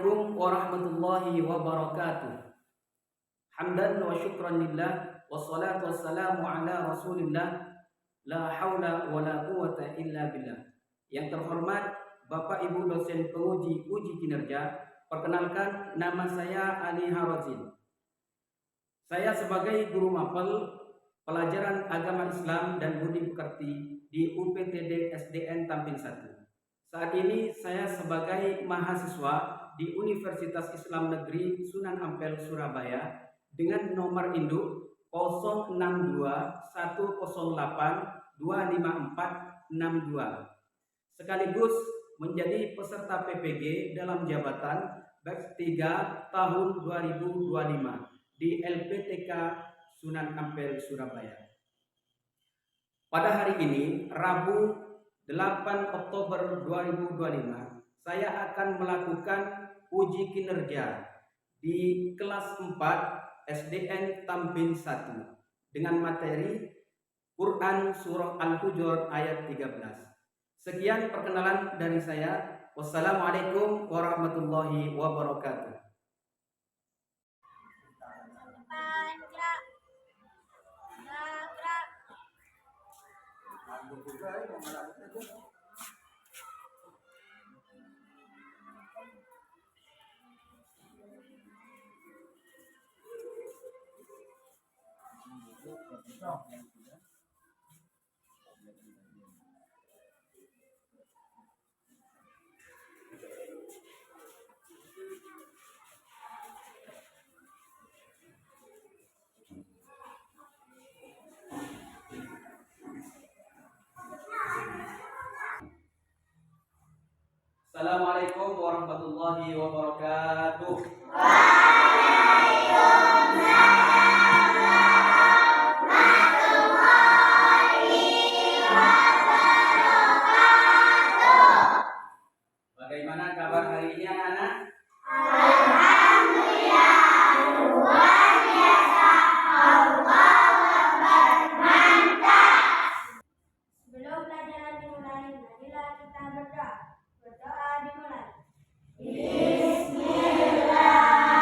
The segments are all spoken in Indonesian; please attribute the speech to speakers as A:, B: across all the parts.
A: Assalamualaikum warahmatullahi wabarakatuh. Hamdan wa syukran lillah, wassalatu wassalamu ala rasulillah, la haula wa la quwata illa billah. Yang terhormat Bapak Ibu dosen penguji uji kinerja, perkenalkan nama saya Ali Harozin. Saya sebagai guru mapel pelajaran agama Islam dan budi pekerti di UPTD SDN Tampin 1. Saat ini saya sebagai mahasiswa di Universitas Islam Negeri Sunan Ampel Surabaya dengan nomor induk 06201082542 sekaligus menjadi peserta PPG dalam jabatan batch 3 tahun 2025 di LPTK Sunan Ampel Surabaya. Pada hari ini, Rabu 8 Oktober 2025, saya akan melakukan uji kinerja di kelas 4 SDN Tampin 1 dengan materi Quran Surah Al-Hujurat ayat 13. Sekian perkenalan dari saya. Wassalamualaikum warahmatullahi wabarakatuh. Assalamualaikum warahmatullahi wabarakatuh. Bagaimana kabar hari ini anak-anak?
B: Alhamdulillah, luar biasa, Allahu Akbar, mantap. Sebelum pelajaran dimulai, marilah kita berdoa. Berdoa dimulai. Bismillahirrahmanirrahim.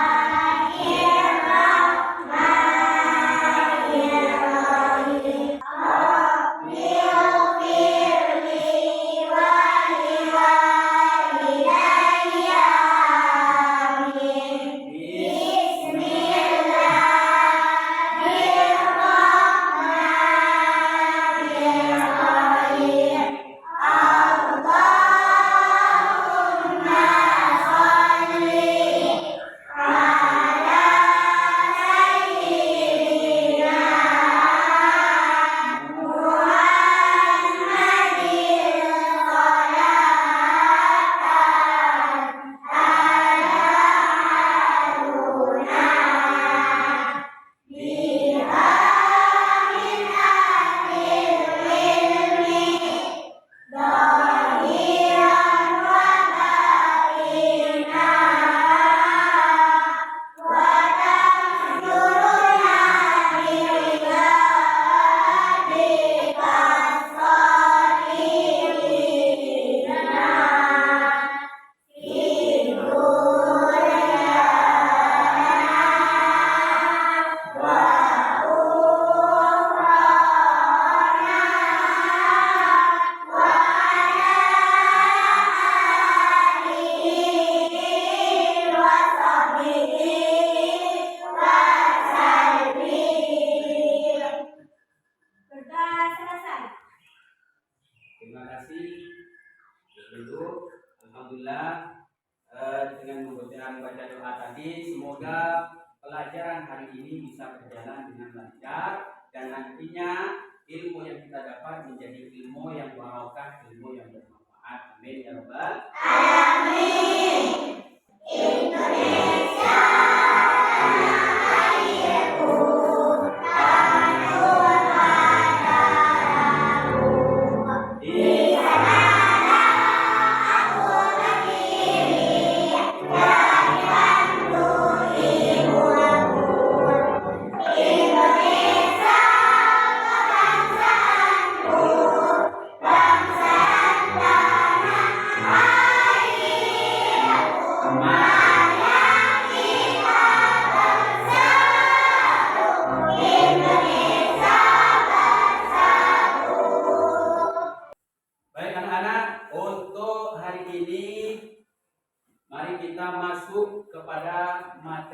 A: Terima kasih. Dulu, alhamdulillah dengan membaca doa tadi, semoga pelajaran hari ini bisa berjalan dengan lancar dan nantinya ilmu yang kita dapat menjadi ilmu yang barokah, ilmu yang bermanfaat. Amin ya rabbal
B: Amin. Indonesia. Bangsa dan tanah air.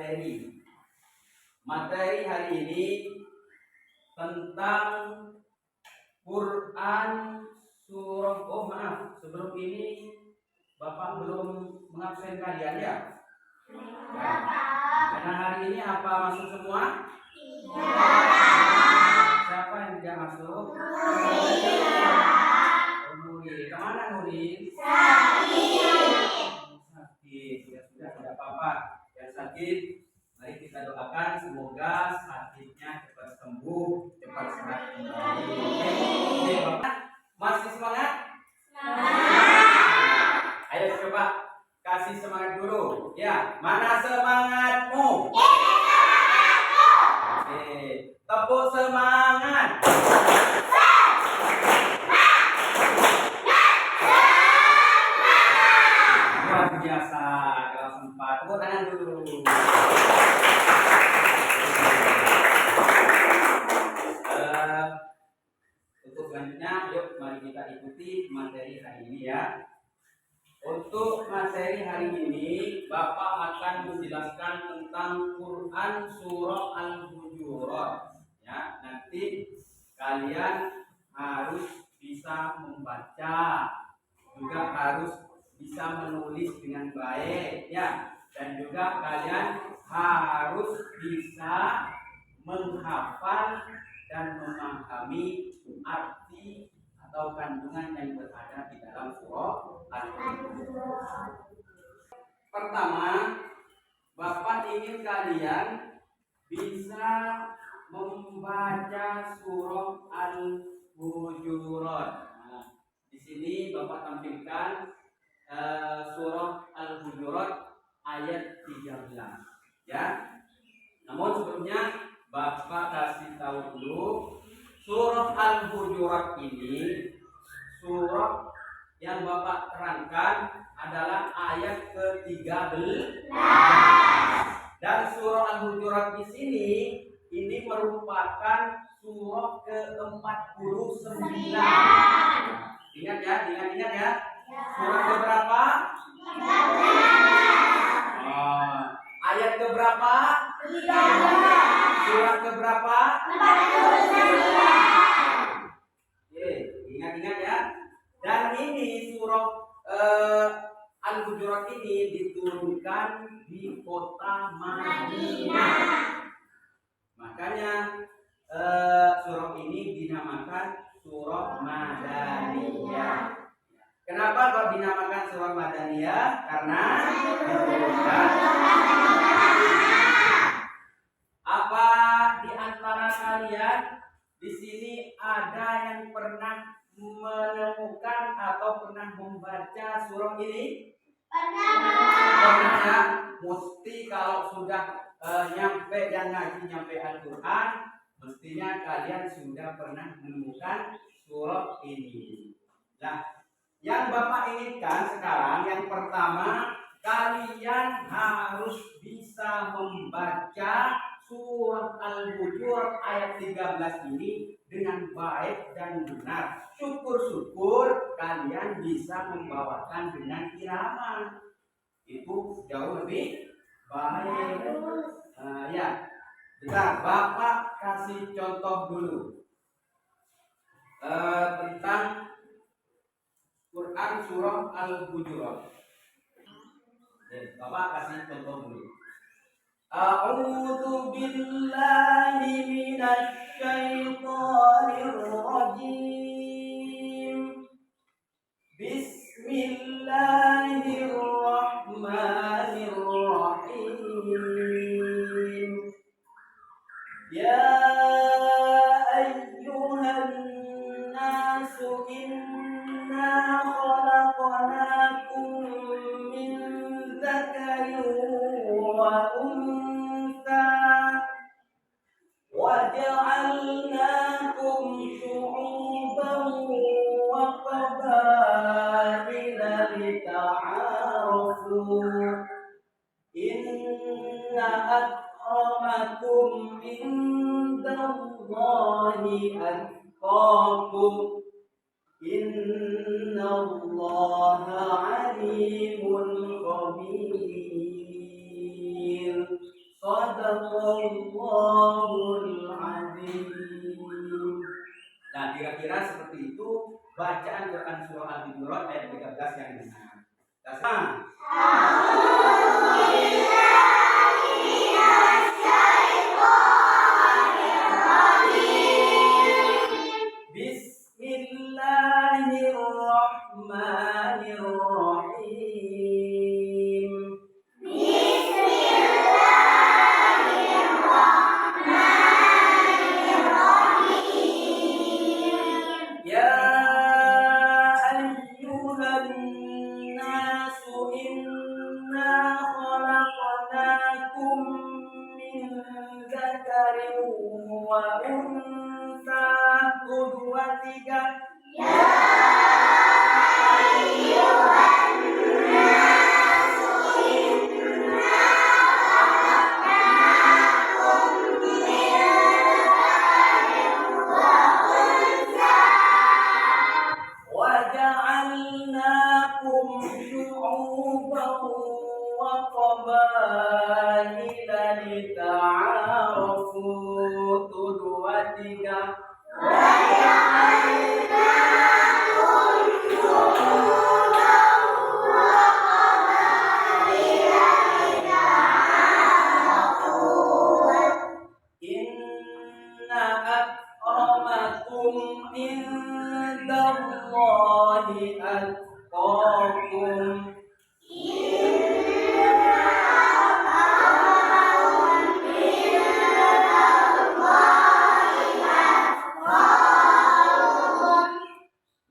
A: materi. Materi hari ini tentang Quran surah. Oh maaf, sebelum ini Bapak belum mengabsen kalian ya? Karena hari ini apa masuk semua? Siapa yang tidak masuk? Nuri. Kemana Nuri? Sakit. Ya sudah tidak apa-apa. Yang sakit, mari kita doakan semoga sakitnya cepat sembuh, cepat sehat kembali. Oke, Bapak masih semangat? Ayo coba kasih semangat dulu. Ya, mana semangatmu? Oke, tepuk semangat. Luar biasa, kelas 4. Tepuk tangan dulu. Untuk selanjutnya, yuk mari kita ikuti materi hari ini ya. Untuk materi hari ini, Bapak akan menjelaskan tentang Quran surah Al-Hujurat. Ya, nanti kalian harus bisa membaca, juga harus bisa menulis dengan baik, ya. Dan juga kalian harus bisa menghafal dan memahami arti atau kandungan yang berada di dalam surah Al-Hujurat. Pertama, Bapak ingin kalian bisa membaca surah Al-Hujurat. Nah, di sini Bapak tampilkan surah Al-Hujurat ayat 13, ya. Namun sebelumnya Bapak kasih tahu dulu, surah Al-Hujurat ini surah yang Bapak terangkan adalah ayat ke-13. Dan surah Al-Hujurat di sini ini merupakan surah ke-49. Ingat ya, ingat ya. Surah keberapa? 13. Ayat keberapa? 13. Surah keberapa? 49. Oke, ingat-ingat ya. Dan ini surah Al-Hujurat ini diturunkan di kota Madinah. Makanya surah ini dinamakan surah Madaniyah. Kenapa kok dinamakan surah Madaniyah? Karena diturunkan. Apa di antara kalian di sini ada yang pernah menemukan atau pernah membaca surah ini? Pernah ya. Mesti kalau sudah nyampe dan ngaji nyampe Al-Quran, mestinya kalian sudah pernah menemukan surah ini. Nah, yang Bapak inginkan sekarang, yang pertama, kalian harus bisa membaca surah Al-Hujurat ayat 13 ini dengan baik dan benar. Syukur-syukur kalian bisa membawakan dengan irama. Itu jauh lebih baik. Ya, bentar, Bapak kasih contoh dulu tentang Quran surah Al-Hujurat. Bapak kasih contoh dulu. A'udzu billahi minasy syaithanir rajim. Bismillahirrahmanirrahim. Ya ayyuhan nasu inna khalaqnakum min dzakarin wa untha wa ja'alnakum syu'uban wa qabaila lita'arafu. Inna akramakum indallahi atqakum. Innallaha alimun khabir. Shadaqallahul azim. Nah, kira-kira seperti itu bacaan Quran surah Al-Hujurat ayat 13 yang benar. Dasar. Bismillahirrahmanirrahim. Ya ayyuhan nasu inna khalaqnakum min dzakarin wa untha. Dua tiga. وجعلناكم شعوبا وقبائل لتعارفوا. Dua tiga. Inna akramakum indallahi atqakum.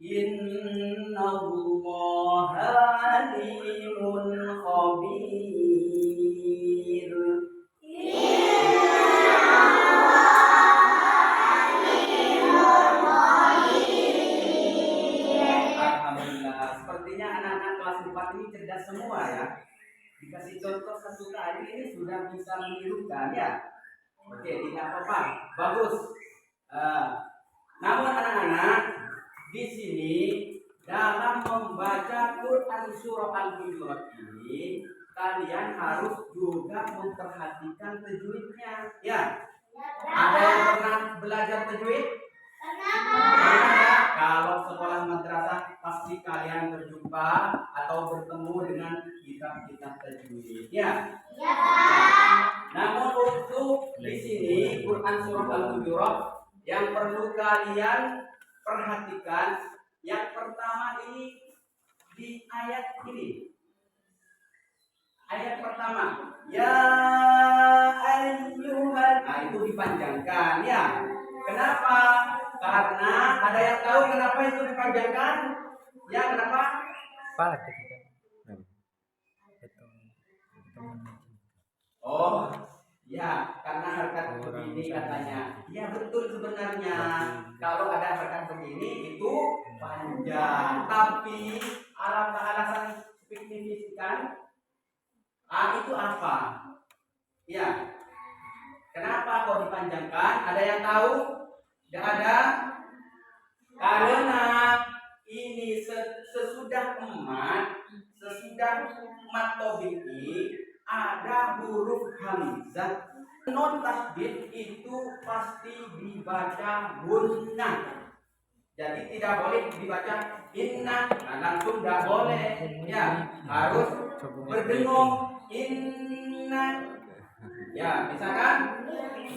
A: Innallaha alimun khabir. Alhamdulillah, sepertinya anak-anak kelas 4 ini cerdas semua ya. Dikasih contoh satu kali ini sudah bisa menirukan ya. Oke, tidak apa-apa, bagus. Namun anak-anak di sini dalam membaca Quran surah Al-Hujurat ini kalian harus juga memperhatikan tajwidnya ya. Ada yang pernah belajar tajwid? Kalau sekolah madrasah pasti kalian berjumpa atau bertemu dengan kitab-kitab tajwid ya. Namun untuk di sini Quran surah Al-Hujurat yang perlu kalian perhatikan yang pertama ini di ayat ini. Ayat pertama, ya ayyuhan. Nah, itu dipanjangkan ya. Kenapa? Karena ada yang tahu kenapa itu dipanjangkan? Ya, kenapa? Oh, ya, karena harkat begini katanya. Ya betul sebenarnya. Kalau ada harkat begini itu panjang, tapi alasan signifikan itu apa? Ya. Kenapa kok dipanjangkan? Ada yang tahu? Tidak ada? Karena ini sesudah tobiki ada huruf hamzah. Non tasdid itu pasti dibaca gunnah. Jadi tidak boleh dibaca inna, nah, langsung tidak boleh. Ya, harus berdengung inna. Ya, misalkan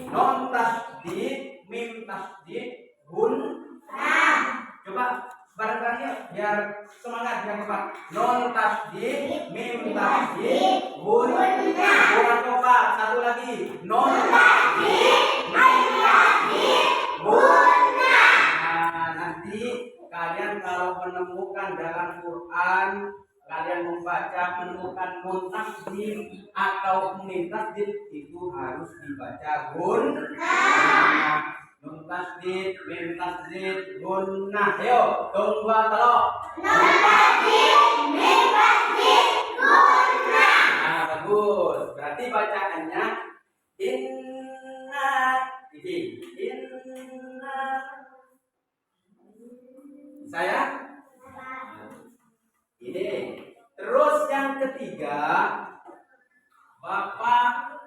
A: non tasdid, mim tasdid, gunnah. Coba bareng-bareng yuk, biar semangat ya Bapak. Non tasdid, mim tasdid, gunnah. Kurang kompak, satu lagi. Non tasdid, mim tasdid, gunnah. Nah, nanti kalian kalau menemukan dalam Quran kalian menemukan nun tasdid atau mim tasdid itu harus dibaca gunnah. Nun tasdid, mim tasdid, gunnah. Ayo, tunggu tolong. Nun tasdid, mim tasdid, gunnah. Nah, bagus. Berarti bacaannya inna. Inna. Saya? Ini. Terus yang ketiga, Bapak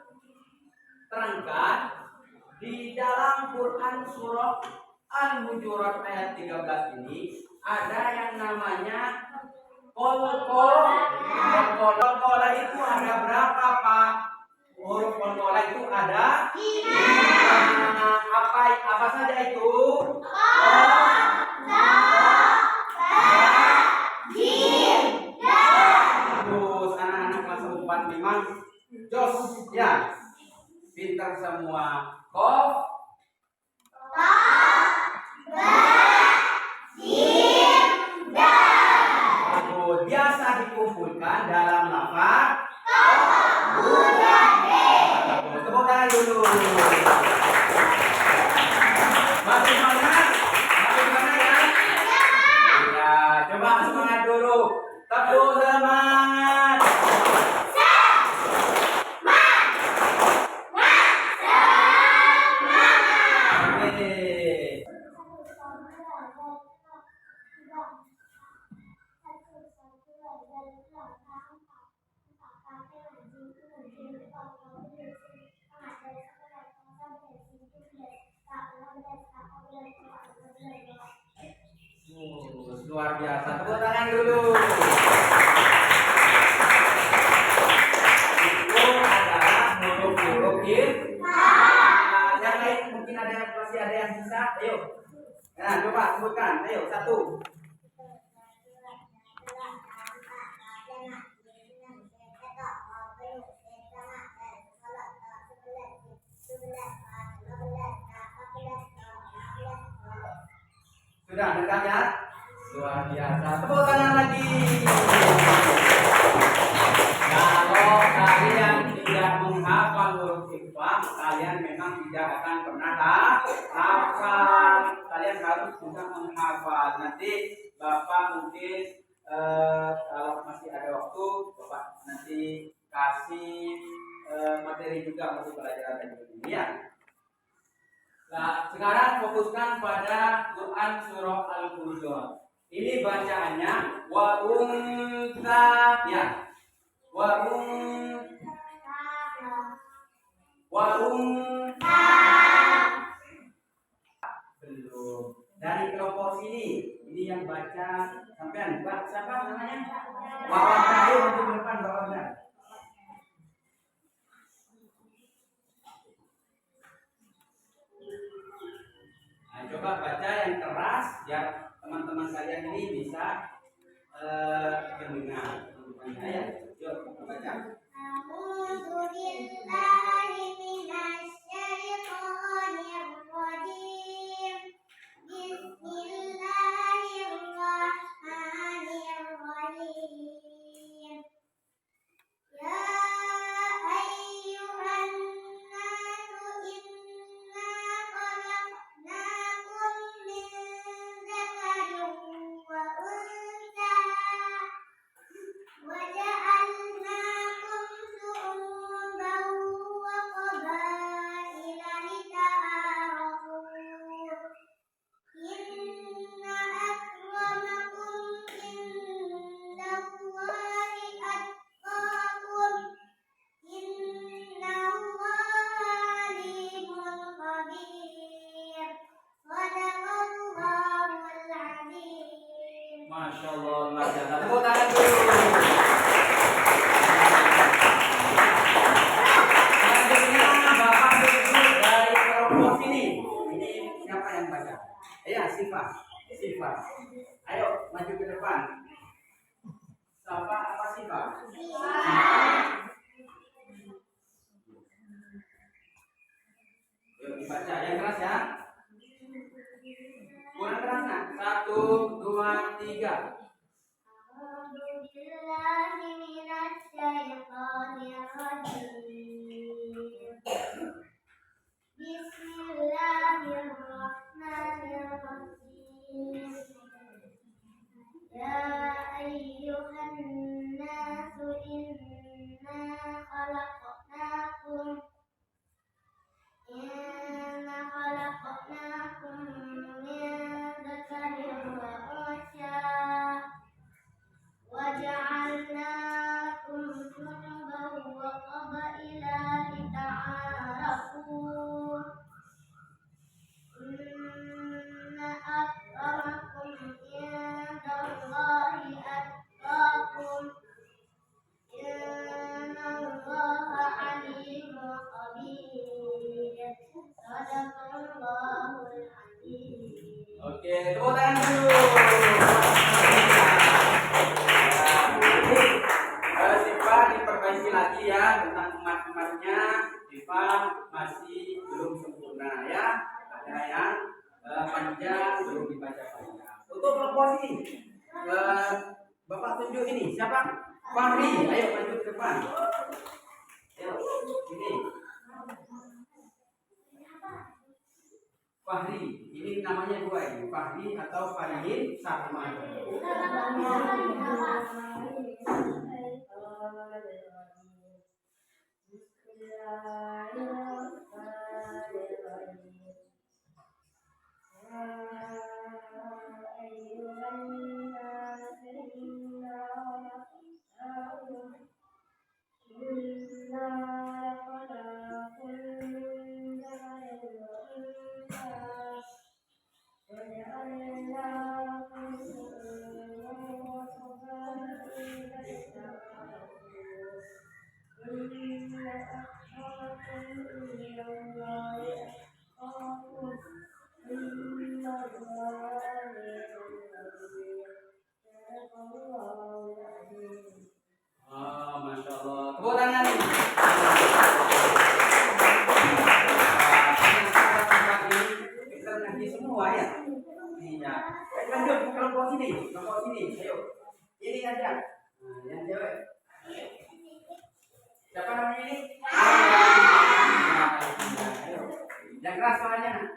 A: Di dalam Quran surah Al-Hujurat ayat 13 ini ada yang namanya Kolkola itu ada berapa, Pak? Huruf kolkola itu ada apa saja itu? Terus anak-anak kelas 4 memang jos ya, pintar semua. Kof, biasa dikumpulkan dalam lafaz tepuk tangan dulu. Masih semangat? Masih semangat ya? Ya, coba semangat dulu. Tepuk semangat. Luar biasa, tepuk tangan dulu. Itu adalah huruf-huruf yang lain mungkin masih ada yang sisa. Ayo, nah coba sebutkan. Ayo, satu. Sudah dekat ya? Luar biasa. Tepuk tangan lagi. Kalau kalian tidak menghafal huruf ikhfa, kalian memang tidak akan pernah hafal. Kalian harus bisa menghafal. Nanti Bapak mungkin kalau masih ada waktu, Bapak nanti kasih materi juga untuk pelajaran ini ya. Nah, sekarang fokuskan pada Quran surah Al-Hujurat. Ini bacaannya wa unta ya. Wa unta. Belum. Dari kelompok ini yang baca sampean, Pak, siapa namanya? Wawan Tahu untuk depan Wawan. Coba baca yang keras biar teman-teman kalian ini bisa mendengar. Ya, yuk baca.
B: A'udzubillahi minasyaitonir rajim. Bismillahirrahmanirrahim. Ya ayyuhan nasu inna khalaqnakum min dzakarin wa untha wa ja'alnakum syu'uban wa qabaila lita'arafu. Inna akramakum indallahi atqakum. Innallaha alimun khabir. Shadaqallahul azim.
A: Masya Allah, luar biasa. Tepuk tangan dulu. Selanjutnya Bapak dulu dari kelompok sini. Ini siapa yang baca? Ya, Sifa. Ayo maju ke depan. Siapa apa Sifa? Yuk dibaca yang keras ya. Kurang keras nak. 1, 2, 3.
B: A'udzubillahi minasyaitonir rajim. Bismillahirrahmanirrahim. Ya ayyuhan nasu inna khalaqnakum min dzakarin wa untha wa ja'alnakum syu'uban wa qabaila lita'arafu.
A: masih belum sempurna ya. Ada yang panjang belum dibaca panjang. Untuk kelompok ini Bapak tunjuk ini siapa? Fahri, ayo maju ke depan. Ayo, ini Fahri, ini namanya dua ini, Fahri atau Fahrin sama. Masya Allah. Tepuk tangan nih. Kita ngaji semua ya. Iya. Lanjut ke kelompok sini. Kelompok sini. Ayo. Ini aja. Nah, yang cewek. Siapa namanya ini? Ayo. Yang keras suaranya.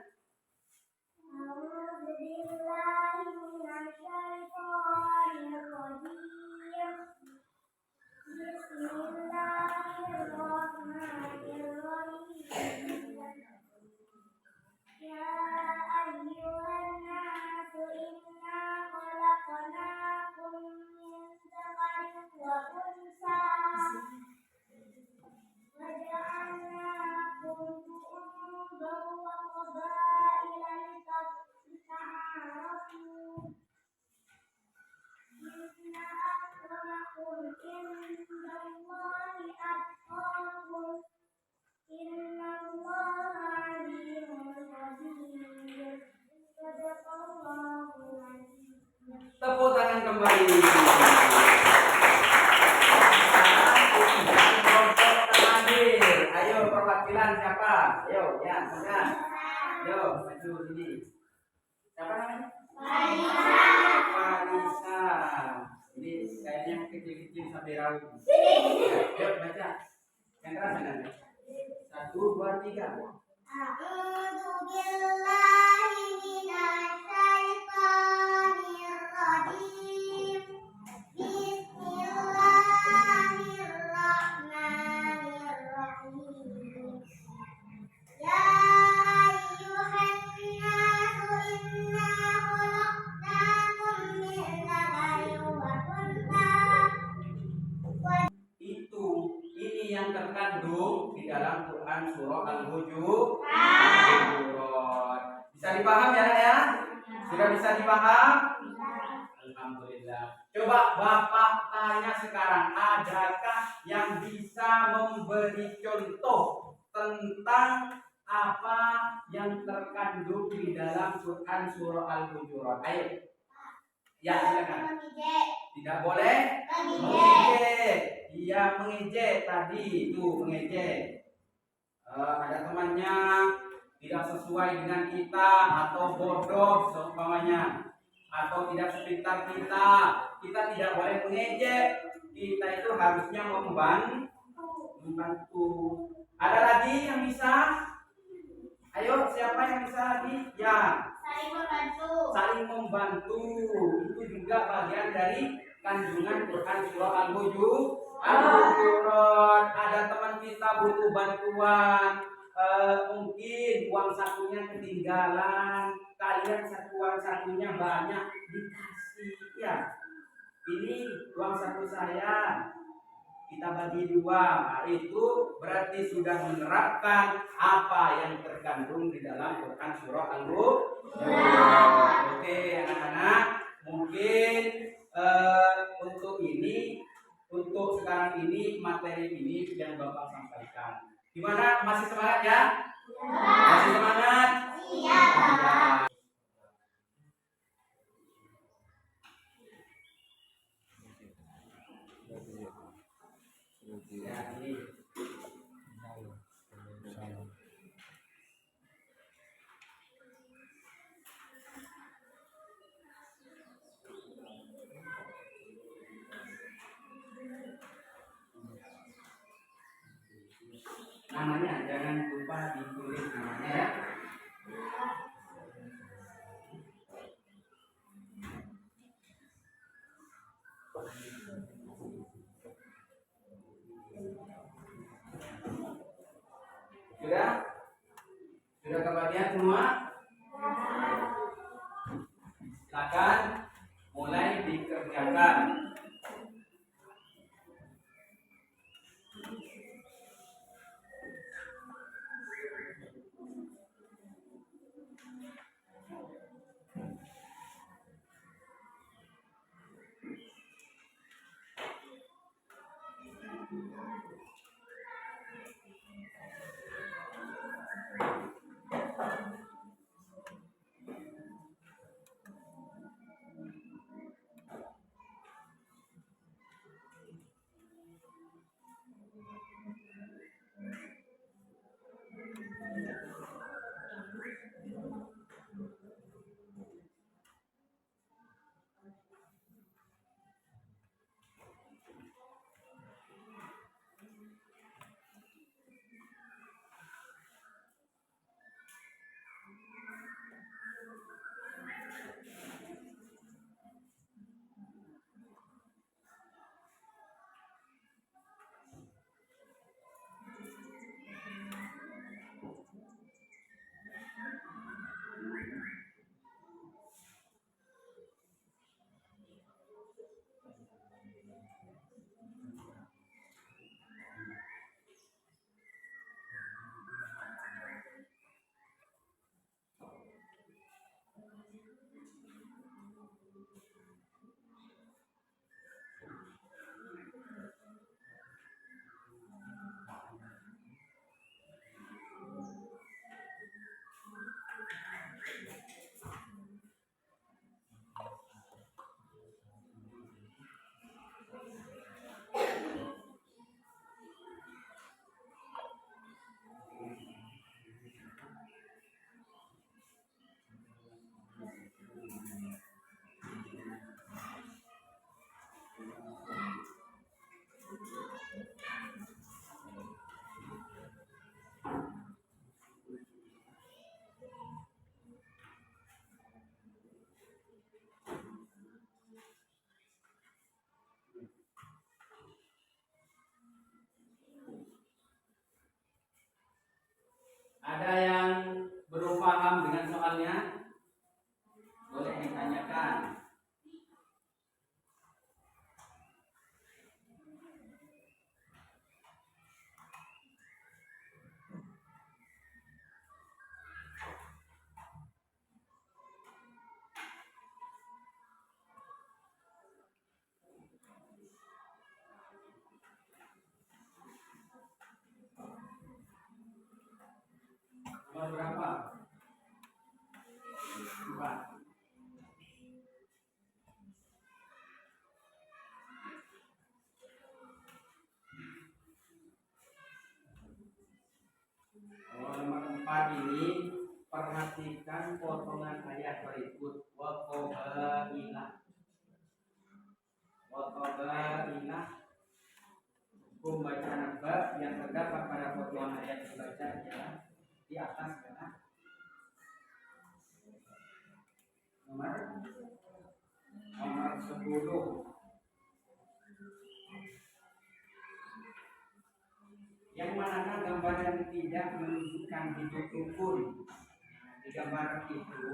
A: Tepuk tangan kembali. Ayo perwakilan siapa? Ayo ya, sana. Ayo maju sini. Siapa namanya? Farisa. Ini kayaknya kecil-kecil sampai raut. Ayo baca. Yang keras kan? 1, 2, 3.
B: A'udzu billahi minasyaitonir rajim. Bismillahirrahmanirrahim. Ya ayyuhan nasu inna khalaqnakum min dzakarin wa untha.
A: Ini yang terkandung di dalam Quran surah Al-Hujurat. Bisa dipaham ya, Nak ya? Sudah bisa dipaham? Alhamdulillah. Coba Bapak tanya sekarang, adakah yang bisa memberi contoh tentang apa yang terkandung di dalam Quran surah Al-Hujurat? Ayo. Ya, silakan. Tidak boleh mengejek. Dia mengejek tadi itu mengejek. Ada temannya tidak sesuai dengan kita atau bodoh seumpamanya atau tidak sepintar kita. Kita tidak boleh mengejek. Kita itu harusnya membantu. Ada lagi yang bisa? Ayo, siapa yang bisa lagi? Ya. Saling membantu. Itu juga bagian dari kandungan Quran surah Al-Hujurat. Ada teman kita butuh bantuan, mungkin uang sakunya ketinggalan, kalian uang sakunya banyak, dikasih ya. Ini uang saku saya, kita bagi 2. Nah, itu berarti sudah menerapkan apa yang terkandung di dalam Quran surah Al-Hujurat. Oke, anak-anak, mungkin untuk sekarang ini materi ini yang Bapak sampaikan. Gimana? Masih semangat ya? Masih semangat? Iya. Ya, ini. namanya, jangan lupa ditulis namanya ya. Sudah? Sudah kebagian semua? Silakan mulai dikerjakan. Ada yang belum paham dengan soalnya? Boleh ditanyakan. Nomor berapa? 4. Nomor 4 ini perhatikan potongan ayat berikut. Wa qabailah. Wa qabailah. Hukum bacaan bab yang terdapat pada potongan ayat dibaca ya di atas ya. Nomor 10. Yang manakah gambar yang tidak menunjukkan hidup rukun? Di gambar itu,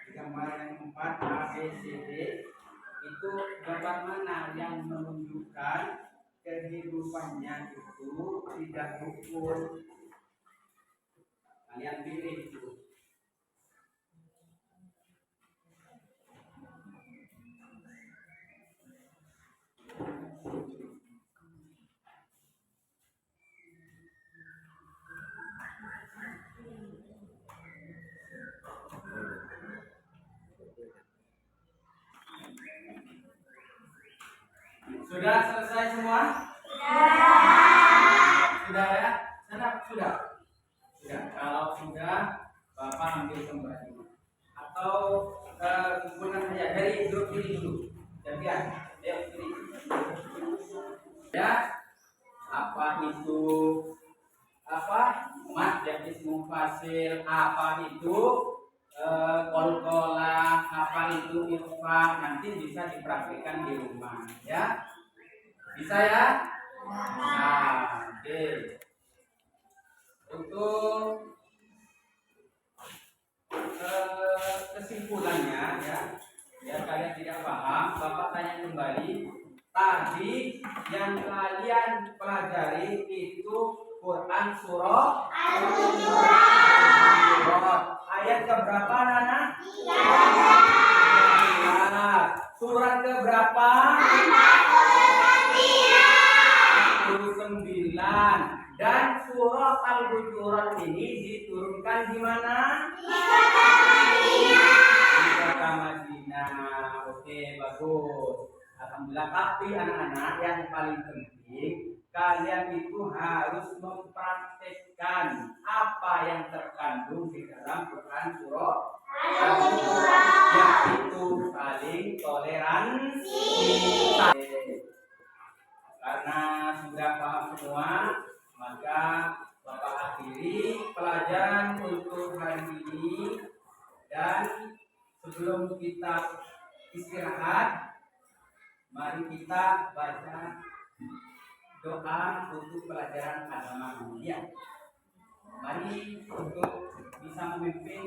A: di gambar yang 4 A, B, C, D itu gambar mana yang menunjukkan kehidupannya itu tidak rukun? Kalian pilih itu. Sudah selesai semua? Sudah ya? Sudah. Kalau sudah, Bapak ambil kembali. Atau kemudian saja dari grup ini dulu. Gantian, ayo pilih. Ya, apa itu apa mat yang ismu fasil, apa itu kolkola, apa itu irfa, nanti bisa dipraktikkan di rumah ya. Bisa ya? Nah, oke. Untuk kesimpulannya ya kalian tidak paham, Bapak tanya kembali. Tadi yang kalian pelajari itu Quran surah Al-Hujurat. Ayat keberapa Nana? 13. Surat keberapa? 49. Dan surah Al-Hujurat ini diturunkan di mana? Di kota Madinah. Oke, bagus. Alhamdulillah. Tapi anak-anak, yang paling penting kalian itu harus mempraktekkan apa yang terkandung di dalam Quran surah Al-Hujurat, yaitu saling toleransi. Karena sudah paham semua, maka Bapak akhiri pelajaran untuk hari ini. Dan sebelum kita istirahat, mari kita baca doa untuk pelajaran agama dunia. Mari untuk bisa memimpin.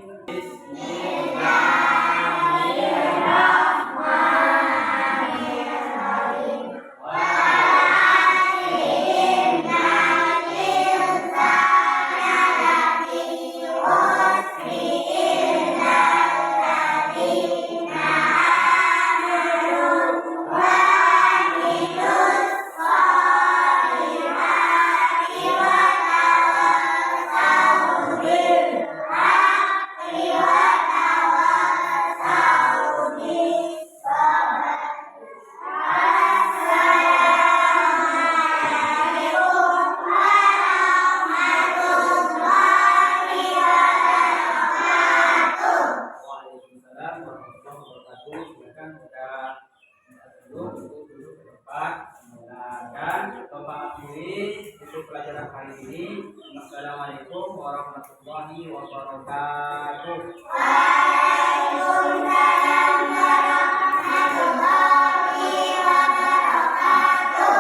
A: Assalamualaikum warahmatullahi wabarakatuh. Waalaikumsalam warahmatullahi wabarakatuh.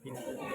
C: Pintu.